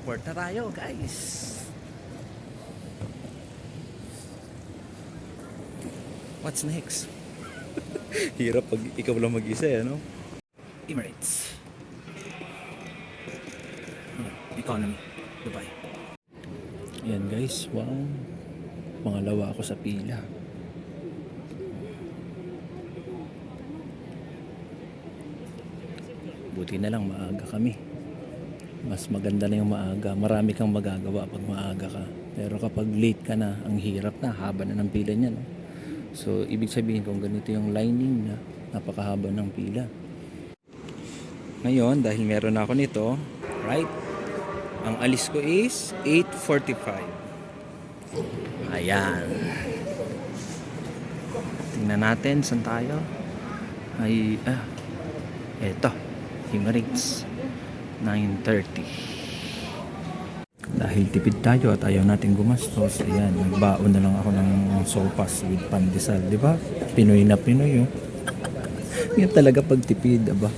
airport na tayo, guys. What's next? Hirap pag ikaw lang mag-isa, ano? Emirates. Economy. Dubai. Ayan guys, wow. Pangalawa ako sa pila. Buti na lang maaga kami. Mas maganda na yung maaga. Marami kang magagawa pag maaga ka. Pero kapag late ka na, ang hirap na, haba na ng pila niya, no? So, ibig sabihin kung ganito yung lining na, napakahaba ng pila. Ngayon, dahil meron ako nito, right? Ang alis ko is 8:45. Ayan. Tingnan natin, saan tayo? Eto. Emirates. 9:30. Dahil tipid tayo at ayaw natin gumastos, ayan, nagbaon na lang ako ng sopas with pandesal, di ba? Pinoy na Pinoy, oh. Yan talaga pag tipid, aba.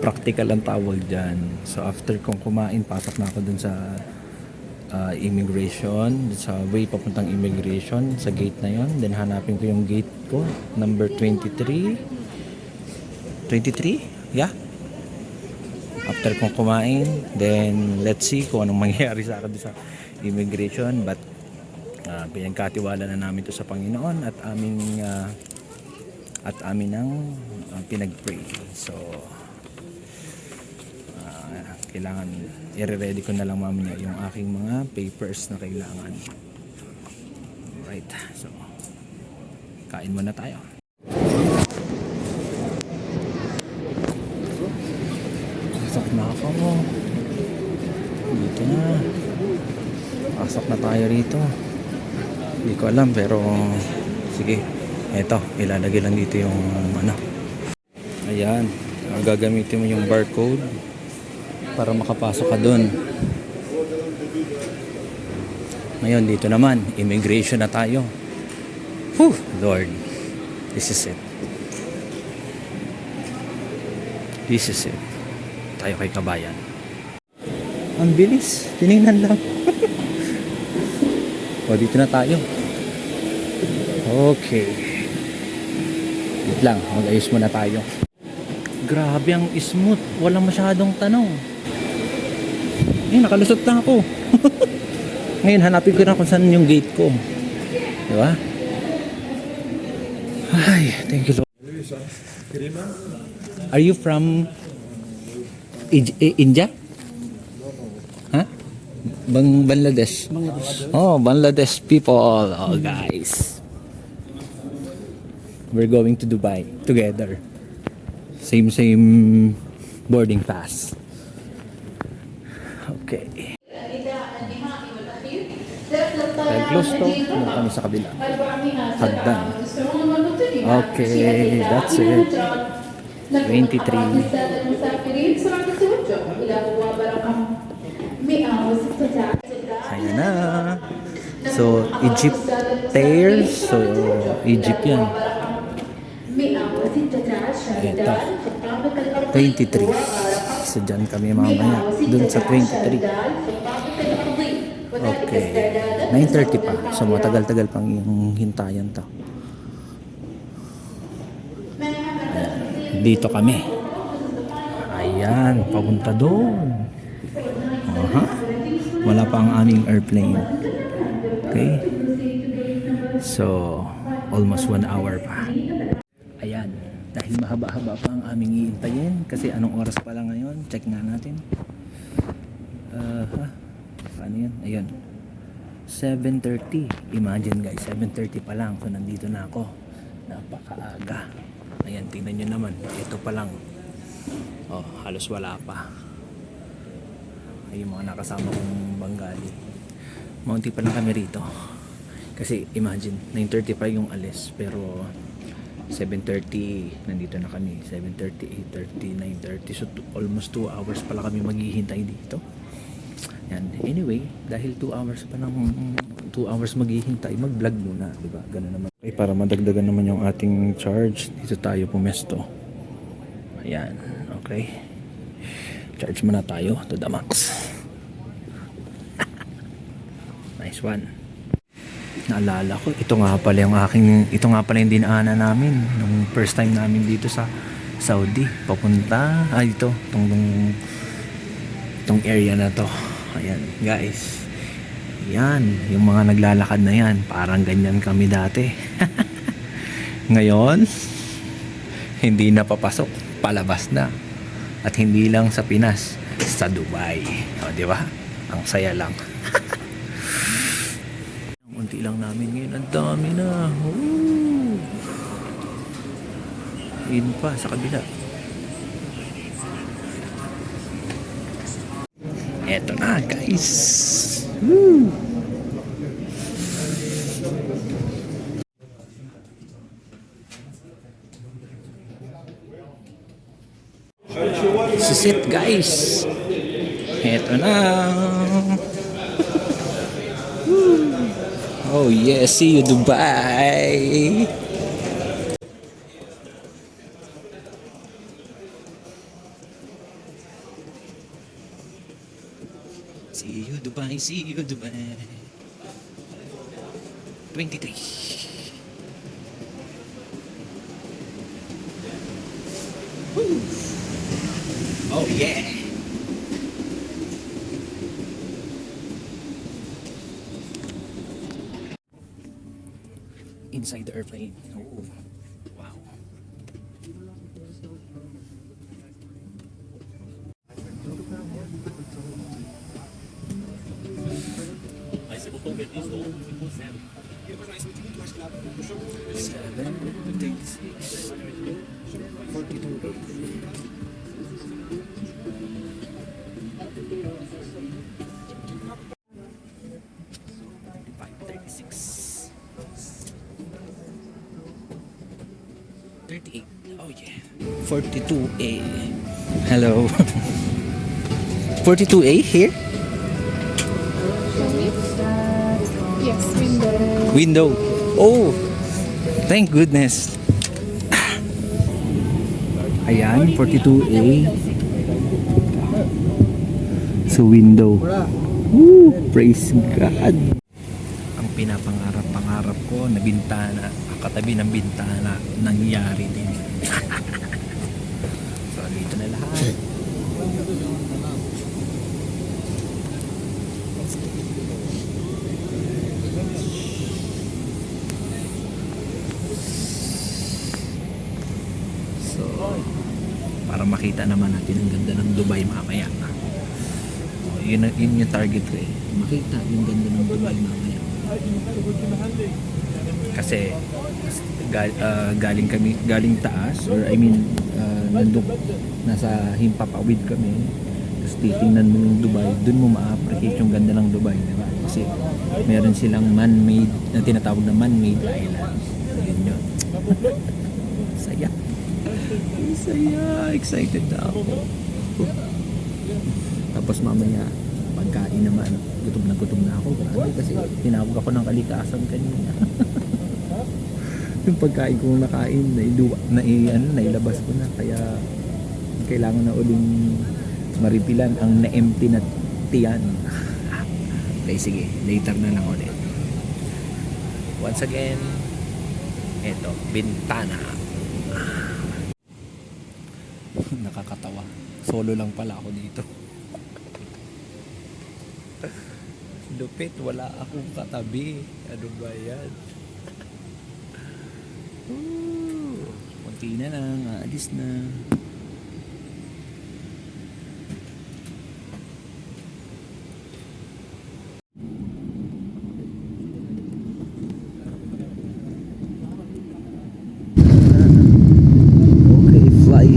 Practical ang tawag dyan. So after kong kumain, pasok na ako dun sa immigration, sa way papuntang immigration, sa gate na yon. Then hanapin ko yung gate ko, number 23. 23? Yeah. After kong kumain, then let's see kung anong mangyayari sa akin sa immigration. But pinagkatiwala na namin to sa Panginoon at amin ang pinag-pray. So kailangan i-ready ko na lang mamaya yung aking mga papers na kailangan. Right. So kain muna tayo. Pasok na ako. Dito na. Pasok na tayo rito. Hindi ko alam pero sige. Eto, ilalagay lang dito yung ano. Ayan. Gagamitin mo yung barcode para makapasok ka dun. Ngayon dito naman, immigration na tayo. Whew, Lord. This is it. This is it. Tayo kay kabayan. Ang bilis. Tinignan lang. O, dito na tayo. Okay. Wait lang. Mag-ayos muna tayo. Grabe ang smooth. Walang masyadong tanong. Eh, nakalusot na ako. Ngayon, hanapin ko na kung saan yung gate ko. Diba? Ay, thank you Lord. Are you from India? Huh? Bangladesh. Oh, Bangladesh people. Oh, guys. We're going to Dubai together. Same boarding pass. Okay. Dahil close to, muna kami sa kabila. Hagdan. Okay, that's it. 23. Ayan na. So, Egyptair. So, Egypt yan. Ito. 23. So, dyan kami mamaya. Dun sa 23. Okay. 9:30 pa. So, matagal-tagal pang yung hintayan to. Dito kami. Ayan, papunta doon. Wala pa ang aming airplane. Okay? So, almost 1 hour pa. Ayan, dahil mahaba-haba pa ang aming iintayin. Kasi anong oras pa lang ngayon? Check nga natin. Paano yan? Ayun. 7:30. Imagine guys, 7:30 pa lang. So, nandito na ako. Napakaaga. Ayan, tingnan nyo naman. Ito pa lang. Oh, halos wala pa. Ay, yung mga nakasama kong Bengali. Maunti pa lang kami rito. Kasi imagine, 9:30 pa yung alis. Pero 7:30 nandito na kami. 7:30, 8:30, 9:30. So almost 2 hours pala kami maghihintay dito. Yan. Anyway, dahil 2 hours pa ng 2 hours maghihintay, mag-vlog muna, di ba? Ganun naman. Okay, para madagdagan naman yung ating charge, dito tayo pumesto. Ayan, okay. Charge muna tayo to the max. Nice one. Naalala ko, ito nga pala yung dinaanan namin nung first time namin dito sa Saudi. Papunta, dito, tong area na to. Ayan, guys. Yan, yung mga naglalakad na yan, parang ganyan kami dati. Ngayon, hindi na papasok, palabas na. At hindi lang sa Pinas, sa Dubai. O, di ba? Ang saya lang. Unti lang namin ngayon. Ang dami na. Woo! Yun pa, sa kabila. Eto na, guys. Woo! This is it, guys. Eto na. Oh yeah, see you Dubai. See you Dubai, see you Dubai. 23. Woo. Oh yeah. Inside the airplane. Oh, wow. Oh yeah. 42A. Hello. 42A here? Yes, window. Window. Oh, thank goodness. Ayan, 42A. So window. Woo, praise God. Ang pinapangarap ko na bintana, katabi ng bintana, nangyari din. So dito na lahat. So, para makita naman natin ang ganda ng Dubai mamaya. Yun yung target ko eh. Makita yung ganda ng Dubai mamaya. Kasi galing taas, or I mean nasa himpapawid kami, tapos titingnan mo yung Dubai, dun mo ma-appreciate yung ganda ng Dubai, diba? Kasi meron silang man-made, na tinatawag na man-made island. Yun yun. Saya, excited na ako. Tapos mamaya pagkain naman, gutom na ako. Grabe, kasi tinawag ako ng kalikasan kanina. Yung pagkain kong nakain, nailabas ko na, kaya kailangan na uling maripilan ang na-empty na tiyan. Okay, sige, later na lang ulit. Once again, eto, bintana. Nakakatawa. Solo lang pala ako dito. Lupit, wala akong katabi. Ano ba yan? Kunti na lang, aalis na. Okay, fly,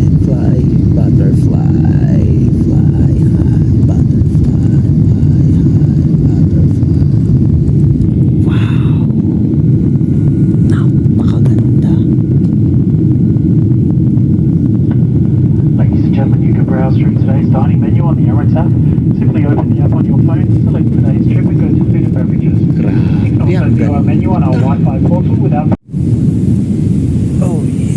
butterfly, fly high, butterfly, fly high, butterfly. Wow! Napakaganda. Ladies and gentlemen, you can browse through today's dining menu on the Emirates app. Simply open the app on your phone, select today's trip and go to food and beverages. You can Grabe, also ang view our ganda. menu on our Wi-Fi portal without Oh yeah.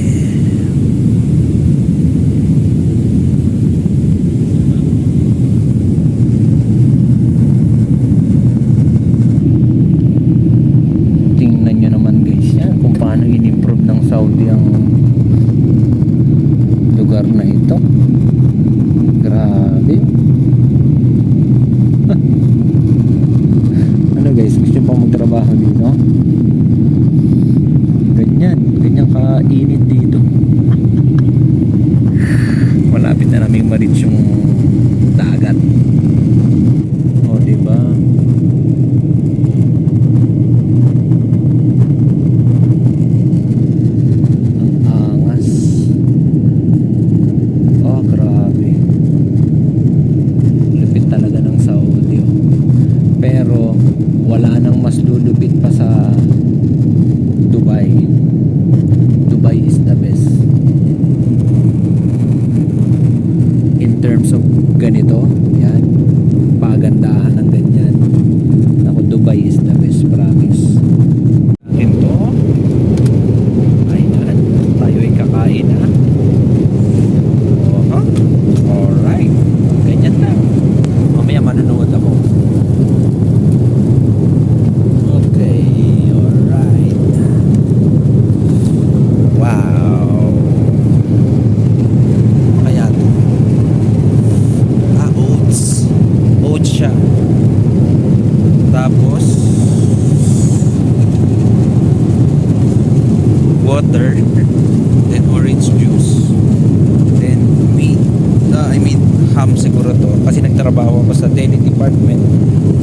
nagtatrabaho ako sa deli department.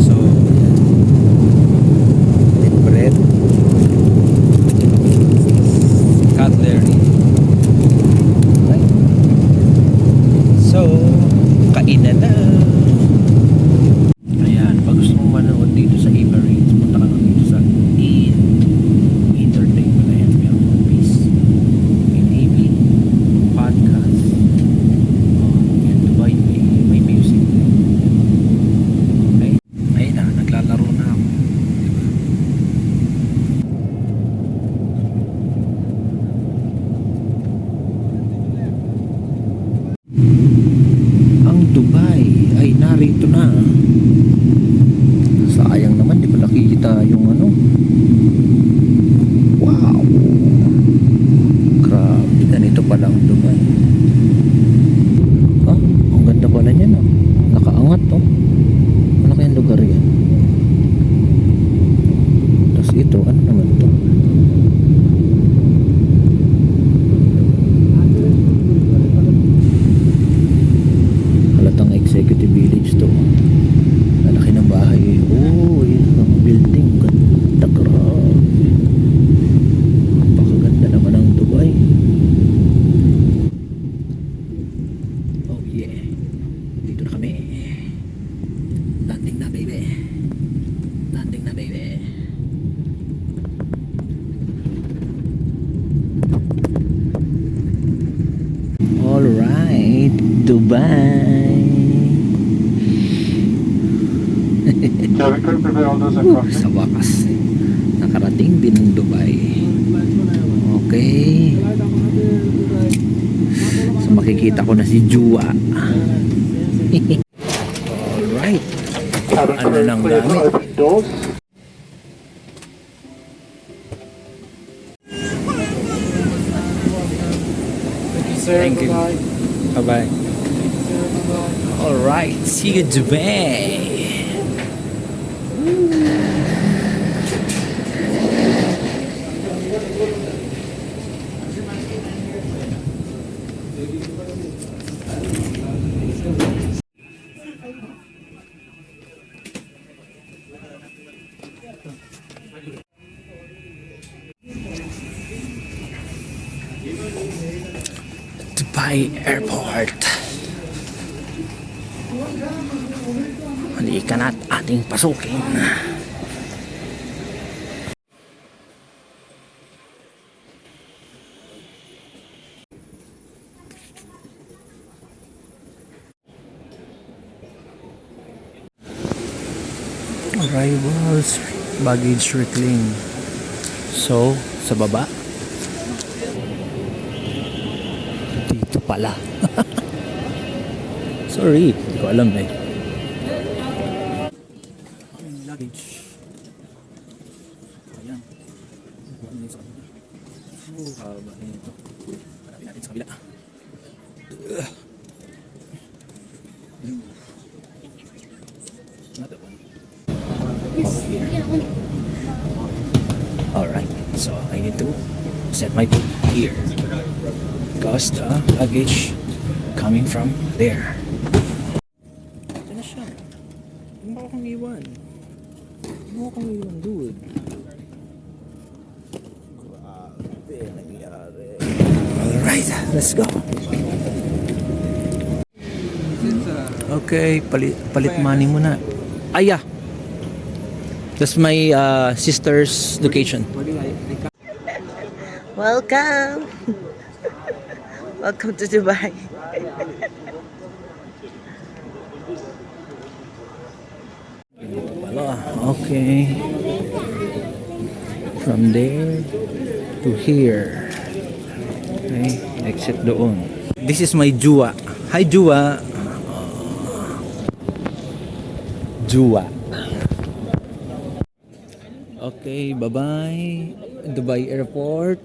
So, yan. With bread, cutlery. Okay. So, kainan na. Ayan, pag gusto mong manood dito sa Emirates, punta ka lang dito sa Entertainment. Ayan, meron movies, may TV, podcast. Ayan, Dubai, may music. Okay? Ayun na, naglalaro na ako. Diba? Ang Dubai ay narito na. Sayang naman, di ko nakikita yung ano. Wow! Grabe, ganito pala ang Dubai. Ah, ang ganda pala niya, no? Nakaangat, oh. Ano kayang lugar yan? Tapos ito, ano naman to? Halatang executive village to. Lalaki ng bahay. Oh, yun ang building. Ganda, grabe. Napakaganda naman ang Dubai. Oh yeah. Dito na kami. Landing na, baby. Landing na, baby. Alright, Dubai. Cabin crew, prepare all those across. Sa wakas, nakarating din ng Dubai. Okay. So makikita ko na si Jua. Alright. Cabin Ano crew, lang clear to gamit? open doors. Thank you. Bye-bye. Alright. See you Dubai. Dubai Airport. Halika na't ating pasukin. Arrivals, baggage reclaim. So, sa baba. Dito pala. Sorry, hindi ko alam eh. Ang luggage. Ayan. Haba nito. Hanapin natin sa kabila. Another one. Oh, here. Alright, so I need to set my foot here because the luggage coming from there. Ito na siya. Huwag mo akong iwan. Huwag mo akong iwan, dude. Grabe, nangyari. Alright, let's go. Okay, palit money muna. Aya! That's my sister's location. Welcome. Welcome to Dubai. Wala. Okay. From there to here. Okay, exit doon. This is my Jua. Hi Jua. Jua. Okay, bye-bye. Dubai Airport.